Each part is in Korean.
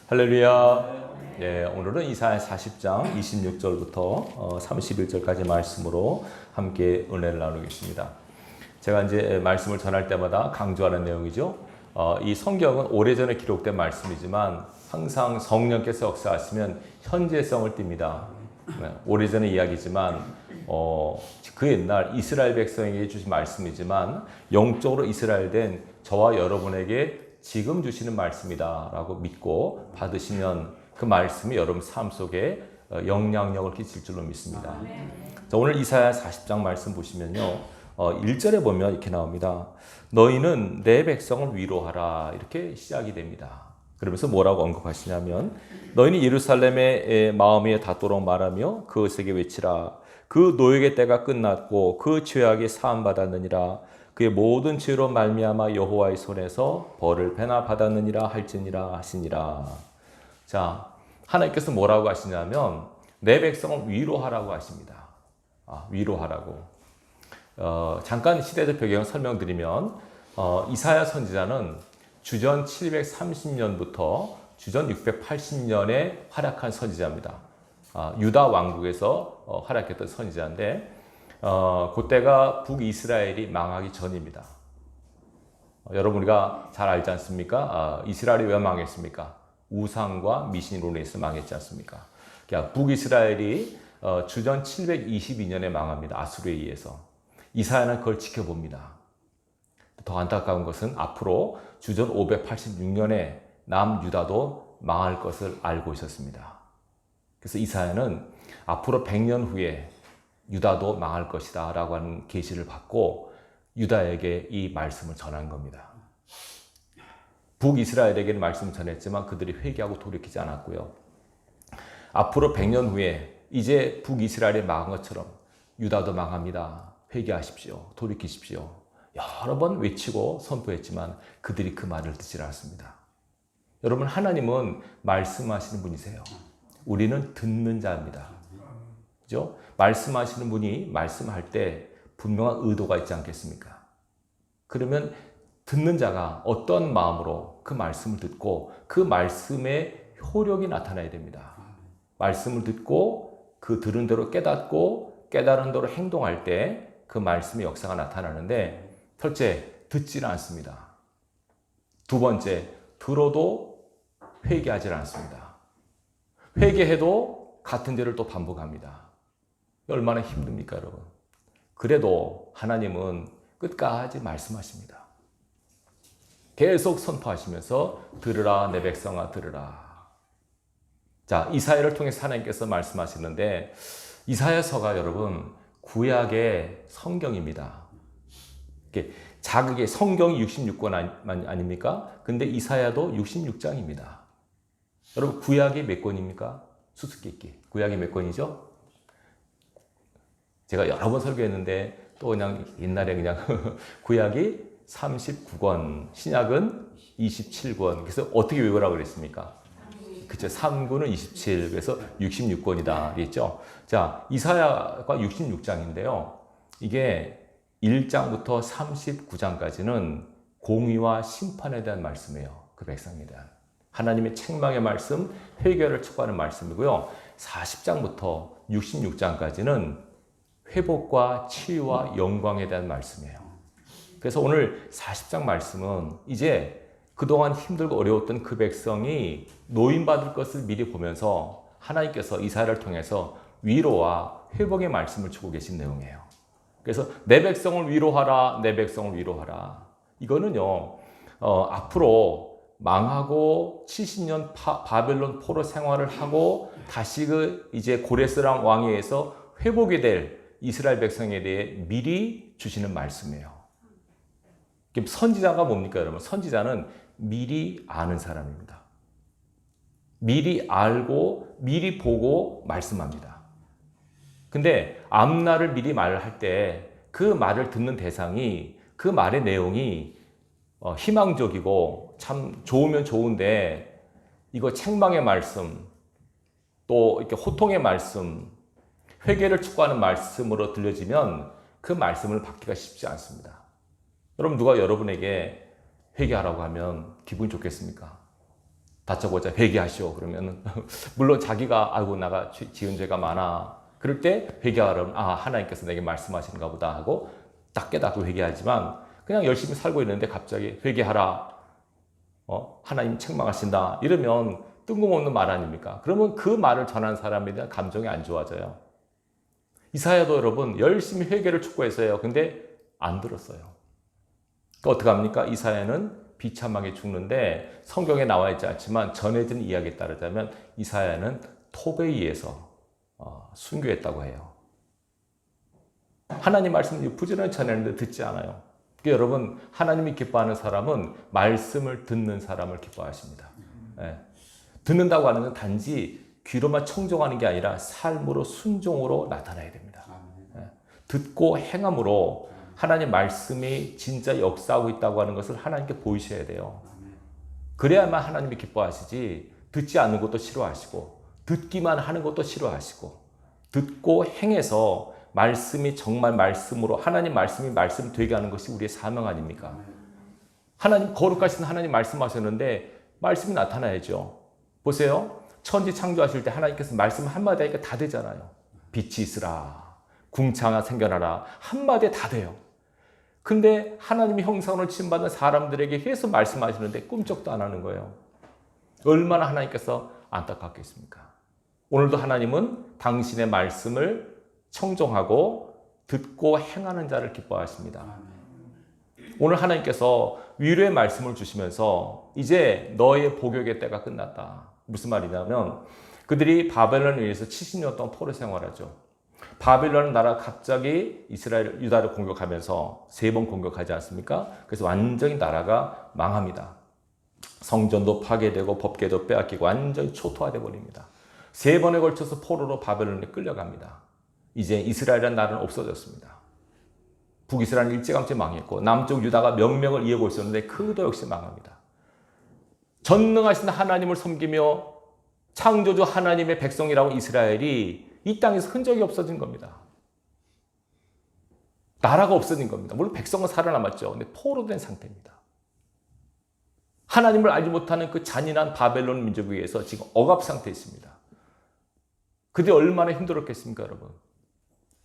할렐루야. 예, 오늘은 이사야 40장 26절부터 31절까지 말씀으로 함께 은혜를 나누겠습니다. 제가 이제 말씀을 전할 때마다 강조하는 내용이죠. 이 성경은 오래전에 기록된 말씀이지만 항상 성령께서 역사하시면 현재성을 띱니다. 오래전의 이야기지만 그 옛날 이스라엘 백성에게 주신 말씀이지만 영적으로 이스라엘된 저와 여러분에게 지금 주시는 말씀이다 라고 믿고 받으시면 그 말씀이 여러분 삶 속에 영향력을 끼칠 줄로 믿습니다. 자, 오늘 이사야 40장 말씀 보시면요, 1절에 보면 이렇게 나옵니다. 너희는 내 백성을 위로하라, 이렇게 시작이 됩니다. 그러면서 뭐라고 언급하시냐면, 너희는 예루살렘의 마음에 닿도록 말하며 그것에게 외치라. 그 노역의 때가 끝났고 그 죄악이 사함받았느니라. 그의 모든 죄로 말미암아 여호와의 손에서 벌을 배나 받았느니라 할지니라 하시니라. 자, 하나님께서 뭐라고 하시냐면 내 백성을 위로하라고 하십니다. 위로하라고. 잠깐 시대적 배경을 설명드리면 이사야 선지자는 주전 730년부터 주전 680년에 활약한 선지자입니다. 유다 왕국에서 활약했던 선지자인데 그때가 북이스라엘이 망하기 전입니다. 여러분 우리가 잘 알지 않습니까? 이스라엘이 왜 망했습니까? 우상과 미신으로 인해서 망했지 않습니까? 그러니까 북이스라엘이 주전 722년에 망합니다. 아수르에 의해서. 이사야는 그걸 지켜봅니다. 더 안타까운 것은 앞으로 주전 586년에 남유다도 망할 것을 알고 있었습니다. 그래서 이사야는 앞으로 100년 후에 유다도 망할 것이다 라고 하는 계시를 받고 유다에게 이 말씀을 전한 겁니다. 북이스라엘에게는 말씀을 전했지만 그들이 회개하고 돌이키지 않았고요. 앞으로 100년 후에 이제 북이스라엘이 망한 것처럼 유다도 망합니다. 회개하십시오. 돌이키십시오. 여러 번 외치고 선포했지만 그들이 그 말을 듣지 않았습니다. 여러분, 하나님은 말씀하시는 분이세요. 우리는 듣는 자입니다. 그죠? 말씀하시는 분이 말씀할 때 분명한 의도가 있지 않겠습니까? 그러면 듣는 자가 어떤 마음으로 그 말씀을 듣고 그 말씀의 효력이 나타나야 됩니다. 말씀을 듣고 그 들은 대로 깨닫고 깨달은 대로 행동할 때 그 말씀의 역사가 나타나는데, 첫째, 듣지는 않습니다. 두 번째, 들어도 회개하지 않습니다. 회개해도 같은 죄를 또 반복합니다. 얼마나 힘듭니까, 여러분? 그래도 하나님은 끝까지 말씀하십니다. 계속 선포하시면서 들으라 내 백성아 들으라. 자, 이사야를 통해서 하나님께서 말씀하시는데, 이사야서가 여러분 구약의 성경입니다. 자극의 성경이 66권 아닙니까? 근데 이사야도 66장입니다. 여러분 구약이 몇 권입니까? 수수께끼. 구약이 몇 권이죠? 제가 여러 번 설교했는데 또 그냥 옛날에 그냥 구약이 39권, 신약은 27권. 그래서 어떻게 외우라고 그랬습니까? 그쵸. 3구는 27, 그래서 66권이다. 그랬죠. 자, 이사야가 66장인데요. 이게 1장부터 39장까지는 공의와 심판에 대한 말씀이에요. 그 백성에 대한. 하나님의 책망의 말씀, 회개를 촉구하는 말씀이고요. 40장부터 66장까지는 회복과 치유와 영광에 대한 말씀이에요. 그래서 오늘 40장 말씀은 이제 그동안 힘들고 어려웠던 그 백성이 노임받을 것을 미리 보면서 하나님께서 이사야를 통해서 위로와 회복의 말씀을 주고 계신 내용이에요. 그래서 내 백성을 위로하라, 내 백성을 위로하라. 이거는요, 앞으로 망하고 70년 바벨론 포로 생활을 하고 다시 이제 고레스랑 왕에 의해서 회복이 될 이스라엘 백성에 대해 미리 주시는 말씀이에요. 선지자가 뭡니까, 여러분? 선지자는 미리 아는 사람입니다. 미리 알고 미리 보고 말씀합니다. 근데 앞날을 미리 말을 할 때 그 말을 듣는 대상이 그 말의 내용이 희망적이고 참 좋으면 좋은데 이거 책망의 말씀 또 이렇게 호통의 말씀 회개를 촉구하는 말씀으로 들려지면 그 말씀을 받기가 쉽지 않습니다. 여러분 누가 여러분에게 회개하라고 하면 기분이 좋겠습니까? 다짜고짜 회개하시오. 그러면 물론 자기가 아이고 내가 지은 죄가 많아. 그럴 때 회개하려면 하나님께서 내게 말씀하시는가 보다 하고 딱 깨닫고 회개하지만 그냥 열심히 살고 있는데 갑자기 회개하라. 하나님 책망하신다. 이러면 뜬금없는 말 아닙니까? 그러면 그 말을 전한 사람에 대한 감정이 안 좋아져요. 이사야도 여러분 열심히 회개를 촉구했어요. 근데 안 들었어요. 그러니까 어떻게 합니까? 이사야는 비참하게 죽는데 성경에 나와 있지 않지만 전해진 이야기에 따르자면 이사야는 톱에 의해서 순교했다고 해요. 하나님 말씀을 부지런히 전했는데 듣지 않아요. 그러니까 여러분 하나님이 기뻐하는 사람은 말씀을 듣는 사람을 기뻐하십니다. 네. 듣는다고 하는 건 단지 귀로만 청종하는 게 아니라 삶으로 순종으로 나타나야 됩니다. 네. 듣고 행함으로 하나님 말씀이 진짜 역사하고 있다고 하는 것을 하나님께 보이셔야 돼요. 그래야만 하나님이 기뻐하시지 듣지 않는 것도 싫어하시고 듣기만 하는 것도 싫어하시고 듣고 행해서 말씀이 정말 말씀으로 하나님 말씀이 말씀 되게 하는 것이 우리의 사명 아닙니까? 하나님 거룩하신 하나님 말씀하셨는데 말씀이 나타나야죠. 보세요. 천지 창조하실 때 하나님께서 말씀 한마디 하니까 다 되잖아요. 빛이 있으라. 궁창아 생겨나라. 한마디에 다 돼요. 근데 하나님의 형상으로 지음받은 사람들에게 계속 말씀하시는데 꿈쩍도 안 하는 거예요. 얼마나 하나님께서 안타깝겠습니까? 오늘도 하나님은 당신의 말씀을 청종하고 듣고 행하는 자를 기뻐하십니다. 오늘 하나님께서 위로의 말씀을 주시면서 이제 너의 복역의 때가 끝났다. 무슨 말이냐면 그들이 바벨론에 의해서 70년 동안 포로 생활하죠. 바벨론 나라 갑자기 이스라엘, 유다를 공격하면서 3번 공격하지 않습니까? 그래서 완전히 나라가 망합니다. 성전도 파괴되고 법궤도 빼앗기고 완전히 초토화되어 버립니다. 3번에 걸쳐서 포로로 바벨론에 끌려갑니다. 이제 이스라엘이라는 나라는 없어졌습니다. 북이스라엘은 일찌감치 망했고 남쪽 유다가 명명을 이어고 있었는데 그도 역시 망합니다. 전능하신 하나님을 섬기며 창조주 하나님의 백성이라고 이스라엘이 이 땅에서 흔적이 없어진 겁니다. 나라가 없어진 겁니다. 물론 백성은 살아남았죠. 근데 포로 된 상태입니다. 하나님을 알지 못하는 그 잔인한 바벨론 민족에 의해서 지금 억압 상태에 있습니다. 그들이 얼마나 힘들었겠습니까, 여러분?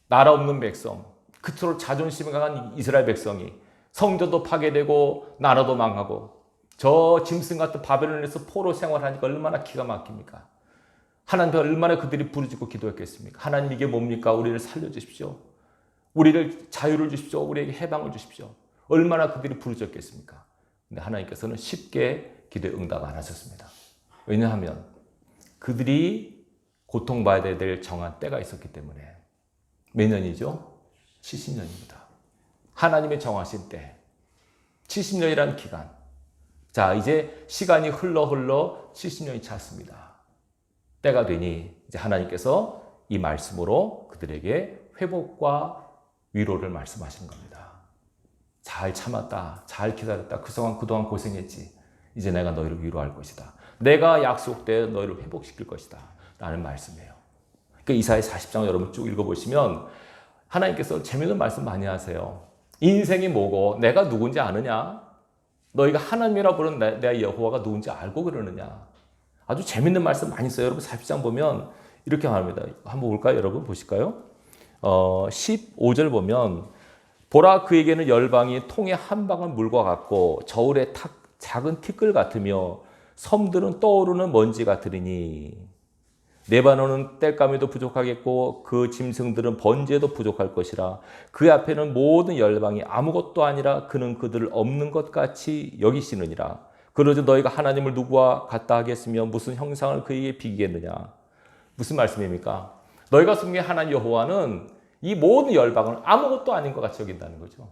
나라 없는 백성, 그토록 자존심이 강한 이스라엘 백성이 성전도 파괴되고 나라도 망하고 저 짐승 같은 바벨론에서 포로 생활하니까 얼마나 기가 막힙니까? 하나님께 얼마나 그들이 부르짖고 기도했겠습니까? 하나님 이게 뭡니까? 우리를 살려주십시오. 우리를 자유를 주십시오. 우리에게 해방을 주십시오. 얼마나 그들이 부르짖었겠습니까? 근데 하나님께서는 쉽게 기도에 응답 안 하셨습니다. 왜냐하면 그들이 고통받아야 될 정한 때가 있었기 때문에. 몇 년이죠? 70년입니다. 하나님의 정하신 때. 70년이라는 기간. 자, 이제 시간이 흘러 70년이 찼습니다. 때가 되니 이제 하나님께서 이 말씀으로 그들에게 회복과 위로를 말씀하시는 겁니다. 잘 참았다. 잘 기다렸다. 그동안 고생했지. 이제 내가 너희를 위로할 것이다. 내가 약속되어 너희를 회복시킬 것이다. 라는 말씀이에요. 그러니까 이사야 40장 여러분 쭉 읽어보시면 하나님께서 재미있는 말씀 많이 하세요. 인생이 뭐고 내가 누군지 아느냐? 너희가 하나님이라 부르는 내 여호와가 누군지 알고 그러느냐? 아주 재밌는 말씀 많이 써요. 여러분 40장 보면 이렇게 말합니다. 한번 볼까요? 여러분 보실까요? 15절 보면 보라 그에게는 열방이 통의 한 방울 물과 같고 저울의 작은 티끌 같으며 섬들은 떠오르는 먼지 같으리니 레바논은 땔감에도 부족하겠고 그 짐승들은 번제에도 부족할 것이라 그 앞에는 모든 열방이 아무것도 아니라 그는 그들을 없는 것 같이 여기시느니라. 그러자 너희가 하나님을 누구와 같다 하겠으며 무슨 형상을 그에게 비기겠느냐. 무슨 말씀입니까? 너희가 섬긴 하나님 여호와는 이 모든 열방을 아무것도 아닌 것 같이 여긴다는 거죠.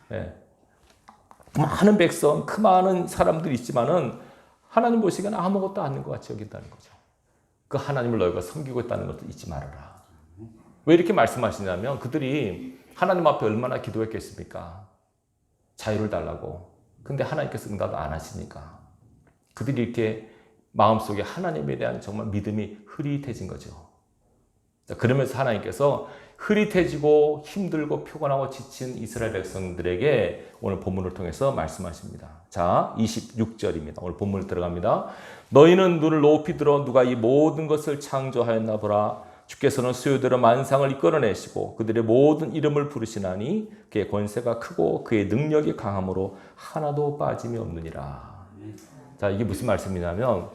네. 많은 백성, 그 많은 사람들이 있지만은 하나님 보시기에는 아무것도 아닌 것 같이 여긴다는 거죠. 그 하나님을 너희가 섬기고 있다는 것도 잊지 말아라. 왜 이렇게 말씀하시냐면 그들이 하나님 앞에 얼마나 기도했겠습니까? 자유를 달라고. 근데 하나님께서 응답을 안 하시니까 그들이 이렇게 마음속에 하나님에 대한 정말 믿음이 흐릿해진 거죠. 그러면서 하나님께서 흐릿해지고 힘들고 피곤하고 지친 이스라엘 백성들에게 오늘 본문을 통해서 말씀하십니다. 자, 26절입니다. 오늘 본문을 들어갑니다. 너희는 눈을 높이 들어 누가 이 모든 것을 창조하였나 보라. 주께서는 수요대로 만상을 이끌어내시고 그들의 모든 이름을 부르시나니 그의 권세가 크고 그의 능력이 강함으로 하나도 빠짐이 없느니라. 자, 이게 무슨 말씀이냐면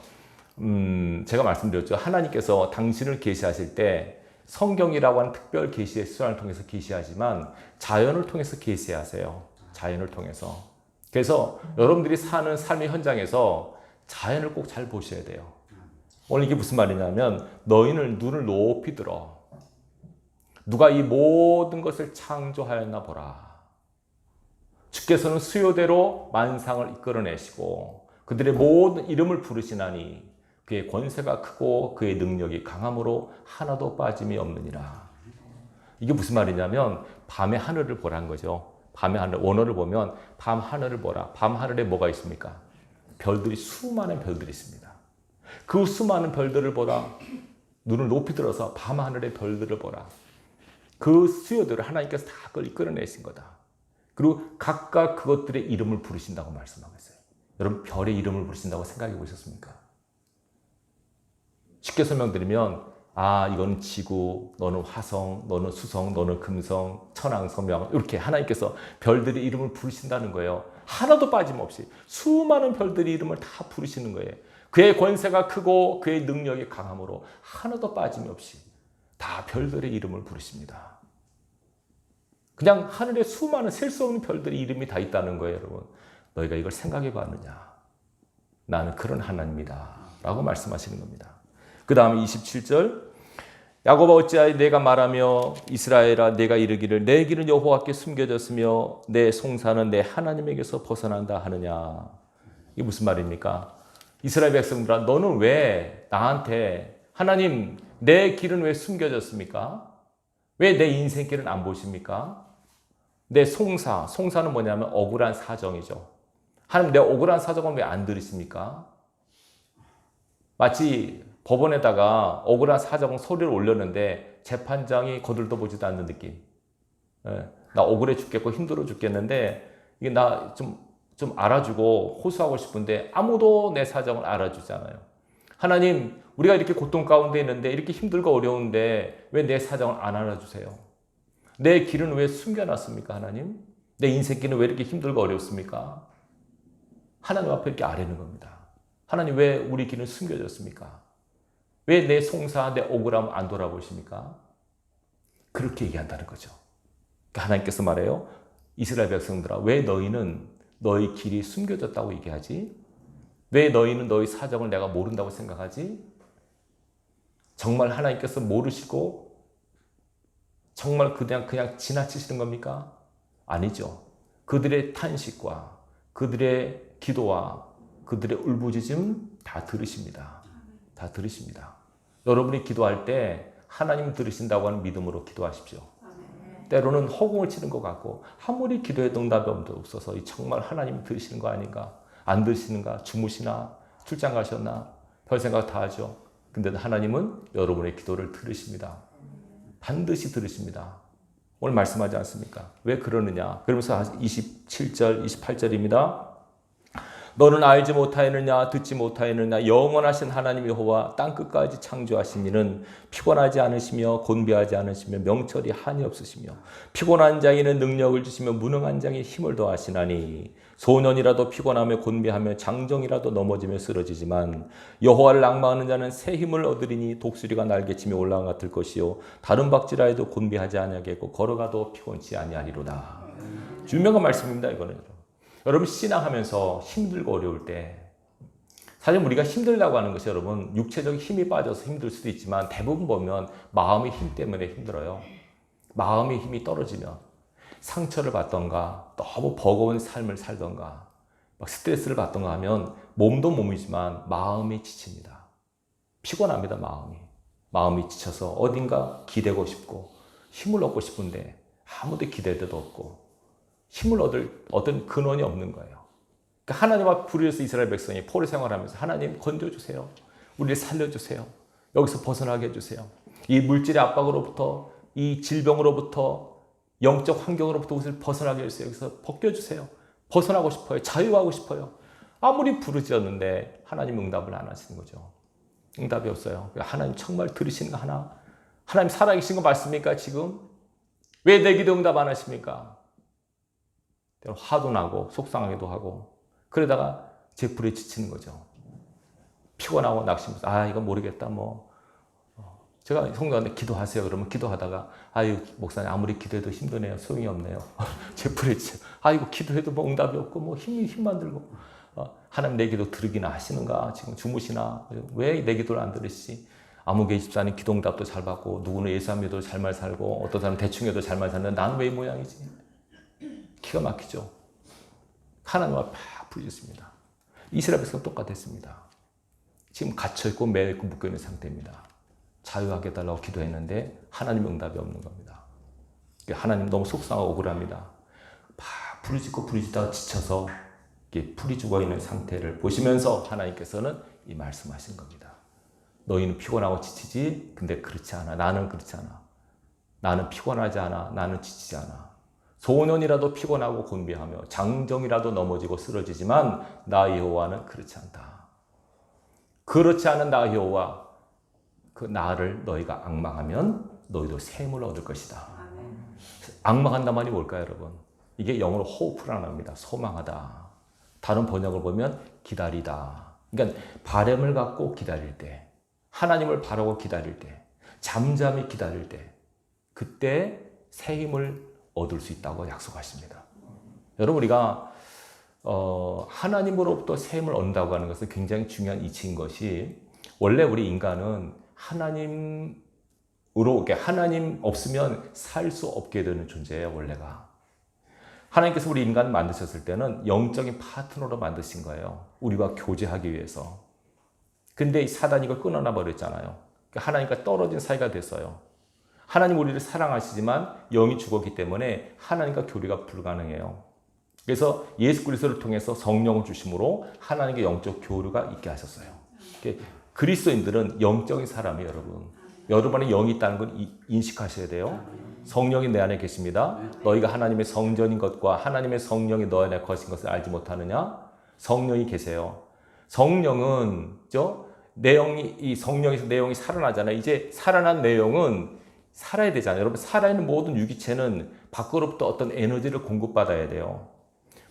제가 말씀드렸죠. 하나님께서 당신을 계시하실 때 성경이라고 하는 특별 계시의 수단을 통해서 계시하지만 자연을 통해서 계시하세요. 자연을 통해서. 그래서 여러분들이 사는 삶의 현장에서 자연을 꼭 잘 보셔야 돼요. 오늘 이게 무슨 말이냐면 너희는 눈을 높이 들어 누가 이 모든 것을 창조하였나 보라. 주께서는 수요대로 만상을 이끌어내시고 그들의 모든 이름을 부르시나니 그의 권세가 크고 그의 능력이 강함으로 하나도 빠짐이 없느니라. 이게 무슨 말이냐면 밤의 하늘을 보라는 거죠. 밤의 하늘, 원어를 보면 밤 하늘을 보라. 밤 하늘에 뭐가 있습니까? 별들이 수많은 별들이 있습니다. 그 수많은 별들을 보라. 눈을 높이 들어서 밤 하늘의 별들을 보라. 그 수요대로 하나님께서 다 그걸 이끌어내신 거다. 그리고 각각 그것들의 이름을 부르신다고 말씀하고 있어요. 여러분 별의 이름을 부르신다고 생각해 보셨습니까? 쉽게 설명드리면 이거는 지구, 너는 화성, 너는 수성, 너는 금성, 천왕, 섬명 이렇게 하나님께서 별들의 이름을 부르신다는 거예요. 하나도 빠짐없이 수많은 별들의 이름을 다 부르시는 거예요. 그의 권세가 크고 그의 능력이 강함으로 하나도 빠짐이 없이 다 별들의 이름을 부르십니다. 그냥 하늘에 수많은 셀 수 없는 별들의 이름이 다 있다는 거예요, 여러분. 너희가 이걸 생각해 봤느냐? 나는 그런 하나님이다 라고 말씀하시는 겁니다. 그 다음에 27절 야곱아 어찌하여 내가 말하며 이스라엘아 내가 이르기를 내 길은 여호와께 숨겨졌으며 내 송사는 내 하나님에게서 벗어난다 하느냐. 이게 무슨 말입니까? 이스라엘 백성들아 너는 왜 나한테 하나님 내 길은 왜 숨겨졌습니까? 왜 내 인생길은 안 보십니까? 내 송사는 뭐냐면 억울한 사정이죠. 하나님 내 억울한 사정은 왜 안 들으십니까? 마치 법원에다가 억울한 사정 소리를 올렸는데 재판장이 거들떠 보지도 않는 느낌. 나 억울해 죽겠고 힘들어 죽겠는데 이게 나 좀 알아주고 호소하고 싶은데 아무도 내 사정을 알아주잖아요. 하나님 우리가 이렇게 고통 가운데 있는데 이렇게 힘들고 어려운데 왜 내 사정을 안 알아주세요? 내 길은 왜 숨겨놨습니까 하나님? 내 인생길은 왜 이렇게 힘들고 어렵습니까? 하나님 앞에 이렇게 아뢰는 겁니다. 하나님 왜 우리 길은 숨겨졌습니까? 왜 내 송사, 내 억울함 안 돌아보십니까? 그렇게 얘기한다는 거죠. 그러니까 하나님께서 말해요. 이스라엘 백성들아 왜 너희는 너희 길이 숨겨졌다고 얘기하지? 왜 너희는 너희 사정을 내가 모른다고 생각하지? 정말 하나님께서 모르시고 정말 그냥 지나치시는 겁니까? 아니죠. 그들의 탄식과 그들의 기도와 그들의 울부짖음 다 들으십니다. 다 들으십니다. 여러분이 기도할 때 하나님 들으신다고 하는 믿음으로 기도하십시오. 때로는 허공을 치는 것 같고 아무리 기도해도 응답이 없어서 정말 하나님이 들으시는 거 아닌가? 안 들으시는가? 주무시나? 출장 가셨나? 별 생각 다 하죠. 근데 하나님은 여러분의 기도를 들으십니다. 반드시 들으십니다. 오늘 말씀하지 않습니까? 왜 그러느냐? 그러면서 27절, 28절입니다. 너는 알지 못하였느냐 듣지 못하였느냐 영원하신 하나님 여호와 땅끝까지 창조하신 이는 피곤하지 않으시며 곤비하지 않으시며 명철이 한이 없으시며 피곤한 자에게는 능력을 주시며 무능한 자에게 힘을 더하시나니 소년이라도 피곤하며 곤비하며 장정이라도 넘어지며 쓰러지지만 여호와를 낭망하는 자는 새 힘을 얻으리니 독수리가 날개치며 올라간 같을 것이요 다른 박질하여도 곤비하지 아니하겠고 걸어가도 피곤치 아니하리로다. 유명한 말씀입니다. 이거는 여러분 신앙하면서 힘들고 어려울 때 사실 우리가 힘들다고 하는 것이 여러분 육체적 힘이 빠져서 힘들 수도 있지만 대부분 보면 마음의 힘 때문에 힘들어요. 마음의 힘이 떨어지면 상처를 받던가 너무 버거운 삶을 살던가 막 스트레스를 받던가 하면 몸도 몸이지만 마음이 지칩니다. 피곤합니다. 마음이 지쳐서 어딘가 기대고 싶고 힘을 얻고 싶은데 아무도 기댈 데도 없고 힘을 얻을 어떤 근원이 없는 거예요. 그러니까 하나님 앞 부르짖어서 이스라엘 백성이 포로 생활하면서 하나님 건져주세요. 우리를 살려주세요. 여기서 벗어나게 해주세요. 이 물질의 압박으로부터 이 질병으로부터 영적 환경으로부터 우리를 벗어나게 해주세요. 여기서 벗겨주세요. 벗어나고 싶어요. 자유하고 싶어요. 아무리 부르짖었는데 하나님 응답을 안 하시는 거죠. 응답이 없어요. 하나님 정말 들으시는 거 하나? 하나님 살아계신 거 맞습니까 지금? 왜 내 기도 응답 안 하십니까? 화도 나고 속상하기도 하고 그러다가 제풀에 지치는 거죠. 피곤하고 낙심해서 이거 모르겠다 제가 성도한테 기도하세요. 그러면 기도하다가 아유 목사님 아무리 기도해도 힘드네요. 소용이 없네요. 제풀에 지쳐. 이거 기도해도 응답이 없고 힘만 들고 하나님 내 기도 들으기나 하시는가? 지금 주무시나? 왜 내 기도를 안 들으시지? 아무개 집사님 기도응답도 잘 받고 누구는 예수님 믿어도 잘만 살고 어떤 사람은 대충 해도 잘만 사는데 나는 왜 이 모양이지? 기가 막히죠. 하나님과 팍 부딪혔습니다. 이스라엘 백성은 똑같았습니다. 지금 갇혀있고 매여있고 묶여있는 상태입니다. 자유하게 해달라고 기도했는데 하나님 응답이 없는 겁니다. 하나님 너무 속상하고 억울합니다. 팍 부르짖고 부르짖다가 지쳐서 풀이 죽어있는 상태를 보시면서 하나님께서는 이 말씀하신 겁니다. 너희는 피곤하고 지치지? 근데 그렇지 않아. 나는 그렇지 않아. 나는 피곤하지 않아. 나는 지치지 않아. 소년이라도 피곤하고 곤비하며 장정이라도 넘어지고 쓰러지지만 나 여호와는 그렇지 않다. 그렇지 않은 나 여호와 그 나를 너희가 앙망하면 너희도 샘을 얻을 것이다. 앙망한단 말이 뭘까요, 여러분? 이게 영어로 hope라는 말입니다. 소망하다. 다른 번역을 보면 기다리다. 그러니까 바람을 갖고 기다릴 때, 하나님을 바라고 기다릴 때, 잠잠히 기다릴 때, 그때 새 힘을 얻을 수 있다고 약속하십니다. 여러분 우리가 하나님으로부터 새 힘을 얻는다고 하는 것은 굉장히 중요한 이치인 것이 원래 우리 인간은 하나님 없으면 살 수 없게 되는 존재예요, 원래가. 하나님께서 우리 인간을 만드셨을 때는 영적인 파트너로 만드신 거예요. 우리와 교제하기 위해서. 근데 이 사단이 이걸 끊어놔 버렸잖아요. 하나님과 떨어진 사이가 됐어요. 하나님 우리를 사랑하시지만 영이 죽었기 때문에 하나님과 교류가 불가능해요. 그래서 예수 그리스도를 통해서 성령을 주심으로 하나님과 영적 교류가 있게 하셨어요. 그리스도인들은 영적인 사람이에요, 여러분. 여러분의 영이 있다는 걸 인식하셔야 돼요. 성령이 내 안에 계십니다. 너희가 하나님의 성전인 것과 하나님의 성령이 너 안에 거하신 것을 알지 못하느냐? 성령이 계세요. 성령은 이 성령에서 내 영이 살아나잖아요. 이제 살아난 내 영은 살아야 되잖아요. 여러분 살아있는 모든 유기체는 밖으로부터 어떤 에너지를 공급받아야 돼요.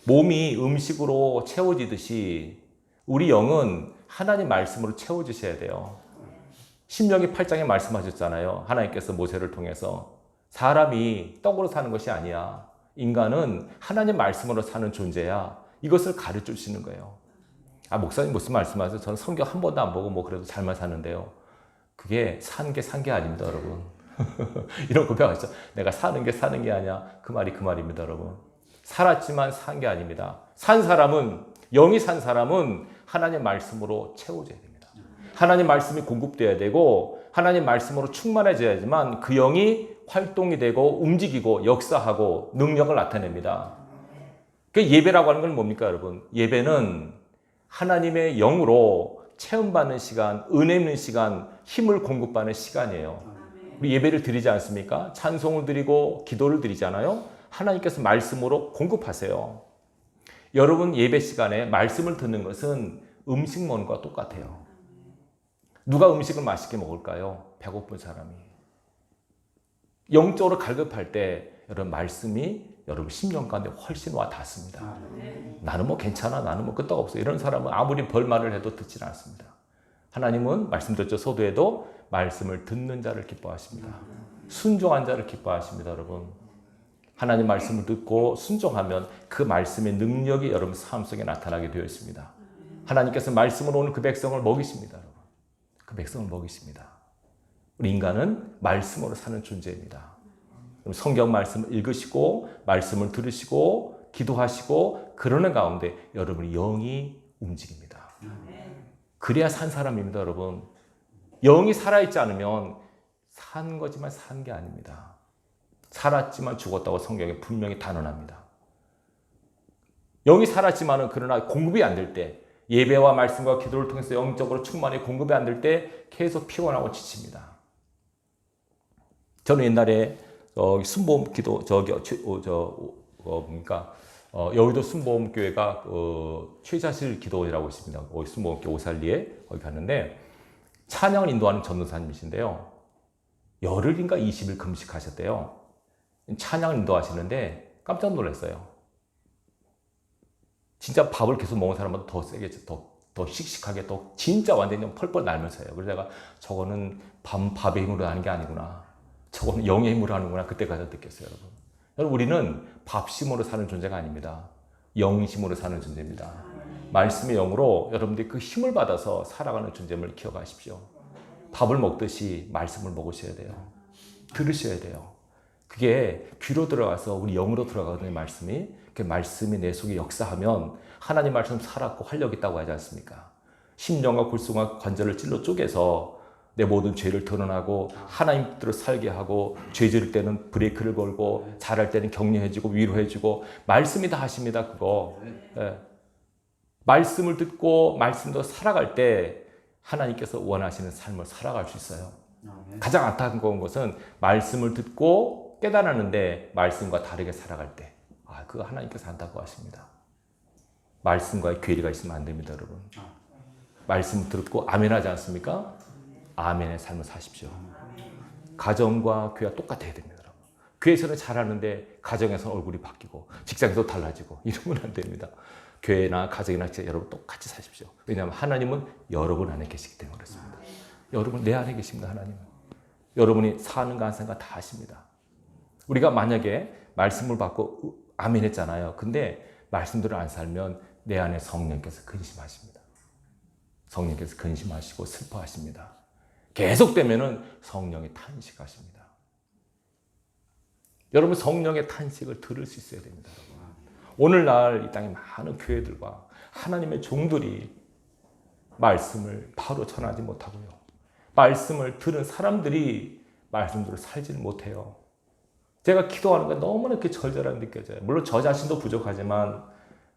몸이 음식으로 채워지듯이 우리 영은 하나님 말씀으로 채워주셔야 돼요. 신명기 8장에 말씀하셨잖아요. 하나님께서 모세를 통해서 사람이 떡으로 사는 것이 아니야. 인간은 하나님 말씀으로 사는 존재야. 이것을 가르쳐 주시는 거예요. 목사님 무슨 말씀하세요? 저는 성경 한 번도 안 보고 그래도 잘만 사는데요. 그게 산 게 아닙니다, 여러분. 이런 고백하시죠. 내가 사는 게 아니야. 그 말입니다, 여러분. 살았지만 산 게 아닙니다. 영이 산 사람은 하나님 말씀으로 채워져야 됩니다. 하나님 말씀이 공급돼야 되고 하나님 말씀으로 충만해져야지만 그 영이 활동이 되고 움직이고 역사하고 능력을 나타냅니다. 그 예배라고 하는 건 뭡니까, 여러분? 예배는 하나님의 영으로 체험받는 시간, 은혜 있는 시간, 힘을 공급받는 시간이에요. 우리 예배를 드리지 않습니까? 찬송을 드리고 기도를 드리잖아요. 하나님께서 말씀으로 공급하세요. 여러분 예배 시간에 말씀을 듣는 것은 음식 먹는 것과 똑같아요. 누가 음식을 맛있게 먹을까요? 배고픈 사람이. 영적으로 갈급할 때 여러분 말씀이 여러분 심령 가운데 훨씬 와 닿습니다. 나는 괜찮아. 나는 끄떡 없어. 이런 사람은 아무리 벌말을 해도 듣지 않습니다. 하나님은 말씀드렸죠. 소도에도 말씀을 듣는 자를 기뻐하십니다. 순종한 자를 기뻐하십니다, 여러분. 하나님 말씀을 듣고 순종하면 그 말씀의 능력이 여러분 삶 속에 나타나게 되어 있습니다. 하나님께서 말씀으로 오는 그 백성을 먹이십니다, 여러분. 그 백성을 먹이십니다. 우리 인간은 말씀으로 사는 존재입니다. 성경 말씀을 읽으시고 말씀을 들으시고 기도하시고 그러는 가운데 여러분의 영이 움직입니다. 그래야 산 사람입니다, 여러분. 영이 살아있지 않으면 산 거지만 산 게 아닙니다. 살았지만 죽었다고 성경에 분명히 단언합니다. 영이 살았지만은 그러나 공급이 안 될 때, 예배와 말씀과 기도를 통해서 영적으로 충만히 공급이 안 될 때 계속 피곤하고 지칩니다. 저는 옛날에 순복음 기도 여의도 순복음교회가 최자실 기도원이라고 있습니다. 순복음교회 오살리에 거기 갔는데 찬양을 인도하는 전도사님이신데요. 열흘인가 20일 금식하셨대요. 찬양을 인도하시는데 깜짝 놀랐어요. 진짜 밥을 계속 먹은 사람보다 더 세게, 더 씩씩하게, 더 진짜 완전히 펄펄 날면서 해요. 그래서 내가 저거는 밥의 힘으로 하는 게 아니구나. 저거는 영의 힘으로 하는구나. 그때까지 느꼈어요, 여러분. 여러분, 우리는 밥심으로 사는 존재가 아닙니다. 영심으로 사는 존재입니다. 말씀의 영으로 여러분들이 그 힘을 받아서 살아가는 존재임을 기억하십시오. 밥을 먹듯이 말씀을 먹으셔야 돼요. 들으셔야 돼요. 그게 귀로 들어가서 우리 영으로 들어가거든요, 말씀이. 그 말씀이 내 속에 역사하면 하나님 말씀 살았고 활력 있다고 하지 않습니까? 심령과 골수와 관절을 찔러 쪼개서 내 모든 죄를 드러나고 하나님 뜻대로 살게 하고 죄 지을 때는 브레이크를 걸고 잘할 때는 격려해주고 위로해주고 말씀이 다 하십니다. 그거. 예. 말씀을 듣고 말씀대로 살아갈 때 하나님께서 원하시는 삶을 살아갈 수 있어요. 가장 안타까운 것은 말씀을 듣고 깨달았는데 말씀과 다르게 살아갈 때 그거 하나님께서 한다고 하십니다. 말씀과의 괴리가 있으면 안 됩니다, 여러분. 말씀 듣고 아멘 하지 않습니까? 아멘의 삶을 사십시오. 가정과 교회가 똑같아야 됩니다, 여러분. 교회에서는 잘하는데 가정에서는 얼굴이 바뀌고 직장에서 달라지고 이러면 안 됩니다. 교회나 가정이나 여러분 똑같이 사십시오. 왜냐하면 하나님은 여러분 안에 계시기 때문에 그렇습니다. 여러분 내 안에 계십니다, 하나님은. 여러분이 사는가 안 사는가 다 아십니다. 우리가 만약에 말씀을 받고 아멘 했잖아요. 근데 말씀대로 안 살면 내 안에 성령께서 근심하십니다. 성령께서 근심하시고 슬퍼하십니다. 계속되면은 성령이 탄식하십니다. 여러분 성령의 탄식을 들을 수 있어야 됩니다. 여러분. 오늘날 이 땅에 많은 교회들과 하나님의 종들이 말씀을 바로 전하지 못하고요. 말씀을 들은 사람들이 말씀대로 살지는 못해요. 제가 기도하는 게 너무나 이렇게 절절하게 느껴져요. 물론 저 자신도 부족하지만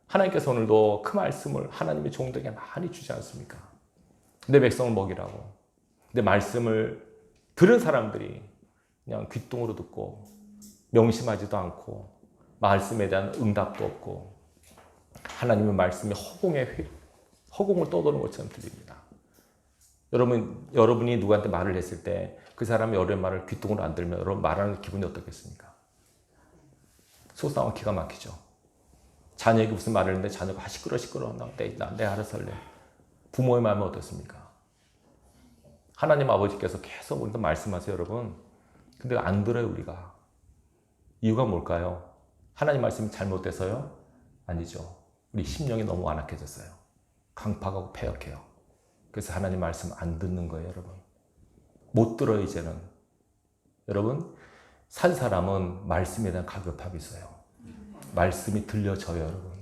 하나님께서 오늘도 그 말씀을 하나님의 종들에게 많이 주지 않습니까? 내 백성을 먹이라고. 내 말씀을 들은 사람들이 그냥 귓등으로 듣고 명심하지도 않고 말씀에 대한 응답도 없고 하나님의 말씀에 허공을 떠도는 것처럼 들립니다. 여러분이 누구한테 말을 했을 때 그 사람이 여러분의 말을 귓등으로 안 들으면 여러분 말하는 기분이 어떻겠습니까? 속상하고 기가 막히죠. 자녀에게 무슨 말을 했는데 자녀가 시끄러 내 알아서 할래. 부모의 마음은 어떻습니까? 하나님 아버지께서 계속 우리한테 말씀하세요, 여러분. 근데 안 들어요, 우리가. 이유가 뭘까요? 하나님 말씀이 잘못돼서요? 아니죠. 우리 심령이 너무 완악해졌어요. 강팍하고 패역해요. 그래서 하나님 말씀 안 듣는 거예요, 여러분. 못 들어요, 이제는. 여러분, 산 사람은 말씀에 대한 가격탑이 있어요. 말씀이 들려져요, 여러분.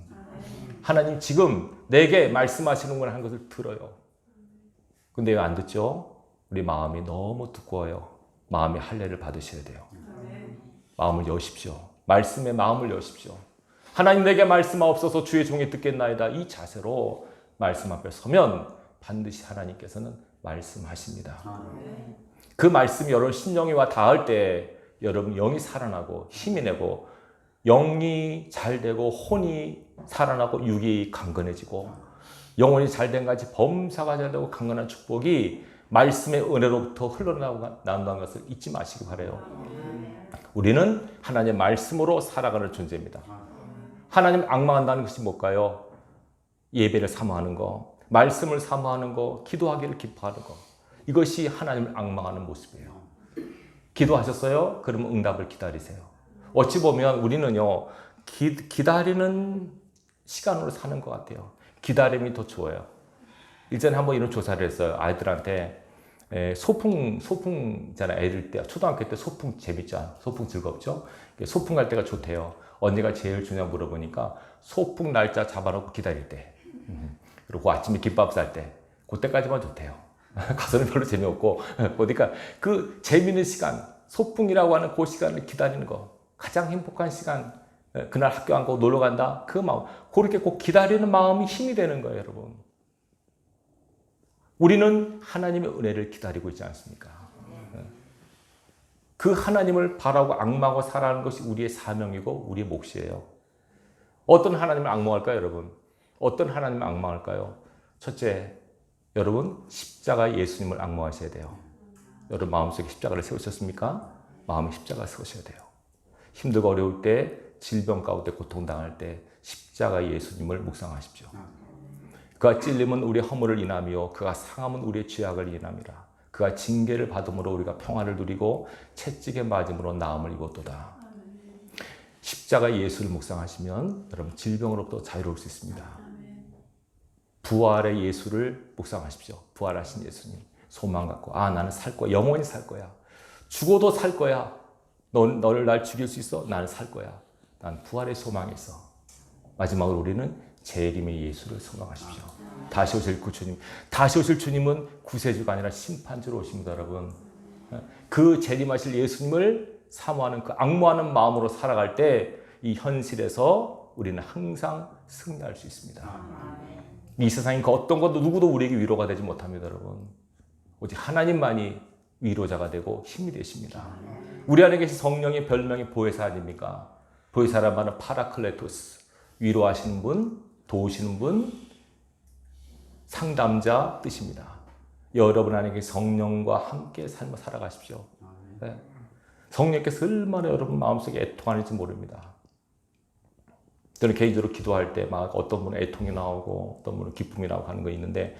하나님 지금 내게 말씀하시는 걸 한 것을 들어요. 근데 왜 안 듣죠? 우리 마음이 너무 두꺼워요. 마음의 할례를 받으셔야 돼요. 마음을 여십시오. 말씀에 마음을 여십시오. 하나님 내게 말씀하옵소서 주의 종이 듣겠나이다. 이 자세로 말씀 앞에 서면 반드시 하나님께서는 말씀하십니다. 그 말씀이 여러분 심령이와 닿을 때 여러분 영이 살아나고 힘이 내고 영이 잘 되고 혼이 살아나고 육이 강건해지고 영혼이 잘된 같이 범사가 잘 되고 강건한 축복이 말씀의 은혜로부터 흘러나온다는 것을 잊지 마시기 바라요. 우리는 하나님의 말씀으로 살아가는 존재입니다. 하나님 앙망한다는 것이 뭘까요? 예배를 사모하는 거, 말씀을 사모하는 거, 기도하기를 기뻐하는 거. 이것이 하나님을 앙망하는 모습이에요. 기도하셨어요? 그러면 응답을 기다리세요. 어찌 보면 우리는요, 기다리는 시간으로 사는 것 같아요. 기다림이 더 좋아요. 일전에 한번 이런 조사를 했어요. 아이들한테 소풍 있잖아요. 애들 때 초등학교 때 소풍 재밌죠? 소풍 즐겁죠? 소풍 갈 때가 좋대요. 언니가 제일 중요한 물어보니까 소풍 날짜 잡아놓고 기다릴 때, 그리고 아침에 김밥 쌀 때, 그때까지만 좋대요. 가서는 별로 재미없고 보니까 그 재미있는 시간, 소풍이라고 하는 그 시간을 기다리는 거, 가장 행복한 시간, 그날 학교 안 가고 놀러 간다, 그 마음, 그렇게 꼭 기다리는 마음이 힘이 되는 거예요, 여러분. 우리는 하나님의 은혜를 기다리고 있지 않습니까? 그 하나님을 바라고 악망하고 살아가는 것이 우리의 사명이고 우리의 몫이에요. 어떤 하나님을 악망할까요, 여러분? 어떤 하나님을 악망할까요? 첫째, 여러분 십자가 예수님을 악망하셔야 돼요. 여러분 마음속에 십자가를 세우셨습니까? 마음에 십자가 세우셔야 돼요. 힘들고 어려울 때, 질병 가운데 고통당할 때 십자가 예수님을 묵상하십시오. 그가 찔림은 우리의 허물을 인하며 그가 상함은 우리의 죄악을 인함이라. 그가 징계를 받음으로 우리가 평안을 누리고 채찍에 맞음으로 나음을 입었도다. 십자가 예수를 묵상하시면 여러분 질병으로부터 자유로울 수 있습니다. 부활의 예수를 묵상하십시오. 부활하신 예수님 소망 갖고 나는 살 거야. 영원히 살 거야. 죽어도 살 거야. 너를 날 죽일 수 있어? 나는 살 거야. 난 부활의 소망이 있어. 마지막으로 우리는 재림의 예수를 소망하십시오. 다시 오실 그 주님. 다시 오실 주님은 구세주가 아니라 심판주로 오십니다, 여러분. 그 재림하실 예수님을 사모하는 그 악무하는 마음으로 살아갈 때 이 현실에서 우리는 항상 승리할 수 있습니다. 이 세상인 그 어떤 것도 누구도 우리에게 위로가 되지 못합니다, 여러분. 오직 하나님만이 위로자가 되고 힘이 되십니다. 우리 안에 계신 성령의 별명이 보혜사 아닙니까? 보혜사란 말은 파라클레토스, 위로하시는 분, 도우시는 분, 상담자 뜻입니다. 여러분 안에 계신 성령과 함께 삶을 살아가십시오. 네. 성령께서 얼마나 여러분 마음속에 애통하는지 모릅니다. 저는 개인적으로 기도할 때 막 어떤 분은 애통이 나오고 어떤 분은 기쁨이 나오고 하는 거 있는데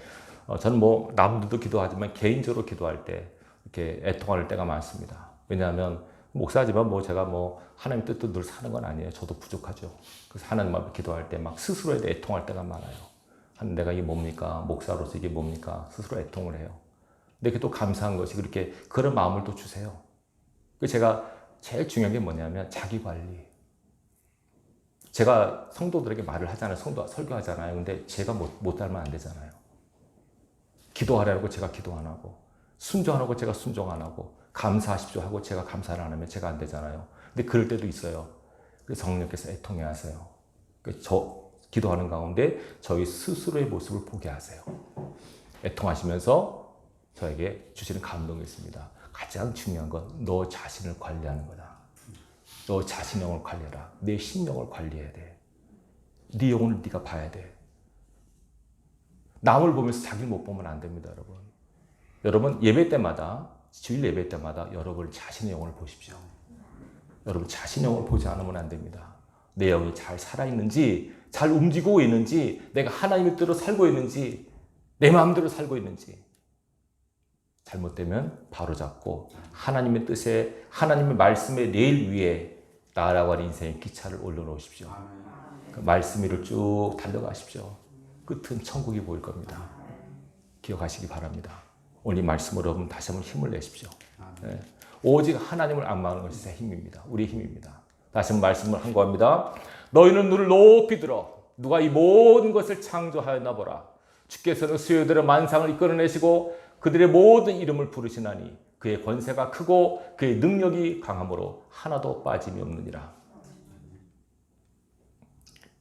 저는 뭐 남들도 기도하지만 개인적으로 기도할 때 이렇게 애통할 때가 많습니다. 왜냐하면 목사지만 뭐 제가 뭐 하나님 뜻도 늘 사는 건 아니에요. 저도 부족하죠. 그래서 하나님 앞에 기도할 때 막 스스로에 대해 애통할 때가 많아요. 내가 이게 뭡니까? 목사로서 이게 뭡니까? 스스로 애통을 해요. 근데 그게 또 감사한 것이 그렇게 그런 마음을 또 주세요. 제가 제일 중요한 게 뭐냐면 자기 관리. 제가 성도들에게 말을 하잖아요. 성도 설교하잖아요. 근데 제가 못 닮으면 안 되잖아요. 기도하라고 제가 기도 안 하고, 순종하라고 제가 순종 안 하고, 감사하십시오 하고 제가 감사를 안 하면 제가 안 되잖아요. 근데 그럴 때도 있어요. 그래서 성령께서 애통해 하세요. 저 기도하는 가운데 저희 스스로의 모습을 보게 하세요. 애통하시면서 저에게 주시는 감동이 있습니다. 가장 중요한 건 너 자신을 관리하는 거다. 너 자신 영을 관리해라. 내 심령을 관리해야 돼. 네 영혼을 네가 봐야 돼. 남을 보면서 자기를 못 보면 안 됩니다, 여러분. 여러분 예배 때마다, 주일 예배 때마다 여러분 자신의 영혼을 보십시오. 여러분 자신의 영혼을 보지 않으면 안 됩니다. 내 영이 잘 살아있는지, 잘 움직이고 있는지, 내가 하나님의 뜻대로 살고 있는지, 내 마음대로 살고 있는지. 잘못되면 바로잡고 하나님의 뜻에, 하나님의 말씀의 레일 위에 나아가는 인생의 기차를 올려놓으십시오. 그 말씀 위를 쭉 달려가십시오. 끝은 천국이 보일 겁니다. 기억하시기 바랍니다. 오늘 이 말씀으로 여러분 다시 한번 힘을 내십시오. 네. 오직 하나님을 악망하는 것이 제 힘입니다. 우리의 힘입니다. 다시 한번 말씀을 한거합니다. 너희는 눈을 높이 들어 누가 이 모든 것을 창조하였나 보라. 주께서는 수요들의 만상을 이끌어내시고 그들의 모든 이름을 부르시나니 그의 권세가 크고 그의 능력이 강함으로 하나도 빠짐이 없느니라.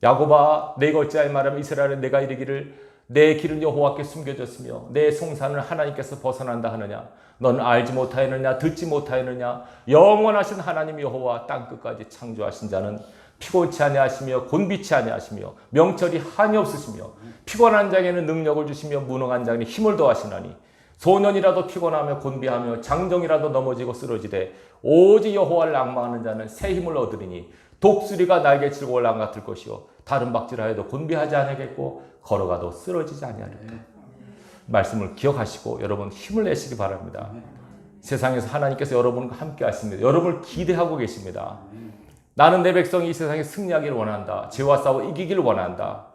야곱아 내가 어찌하여 말하면 이스라엘에 내가 이르기를 내 길은 여호와께 숨겨졌으며 내 송사는 하나님께서 벗어난다 하느냐. 너는 알지 못하였느냐 듣지 못하였느냐. 영원하신 하나님 여호와 땅끝까지 창조하신 자는 피곤치 아니하시며 곤비치 아니하시며 명철이 한이 없으시며 피곤한 자에게는 능력을 주시며 무능한 자에게 힘을 더하시나니 소년이라도 피곤하며 곤비하며 장정이라도 넘어지고 쓰러지되 오직 여호와를 악망하는 자는 새 힘을 얻으리니 독수리가 날개 치고 올라간 같을 것이요 다른 박질하여도 곤비하지 아니하겠고 걸어가도 쓰러지지 아니하리라. 말씀을 기억하시고 여러분 힘을 내시기 바랍니다. 세상에서 하나님께서 여러분과 함께 하십니다. 여러분을 기대하고 계십니다. 나는 내 백성이 이 세상에 승리하기를 원한다. 죄와 싸워 이기기를 원한다.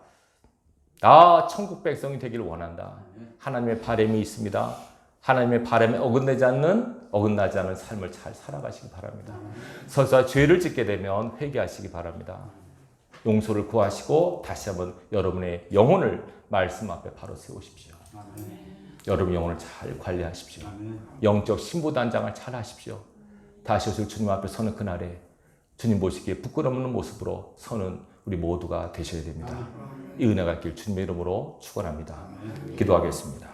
나 천국 백성이 되기를 원한다. 하나님의 바람이 있습니다. 하나님의 바람에 어긋나지 않는 삶을 잘 살아가시기 바랍니다. 설사 죄를 짓게 되면 회개하시기 바랍니다. 용서를 구하시고 다시 한번 여러분의 영혼을 말씀 앞에 바로 세우십시오. 여러분 영혼을 잘 관리하십시오. 영적 신부단장을 잘 하십시오. 다시 오실 주님 앞에 서는 그날에 주님 보시기에 부끄러운 모습으로 서는 우리 모두가 되셔야 됩니다. 이 은혜가 있길 주님의 이름으로 축원합니다. 기도하겠습니다.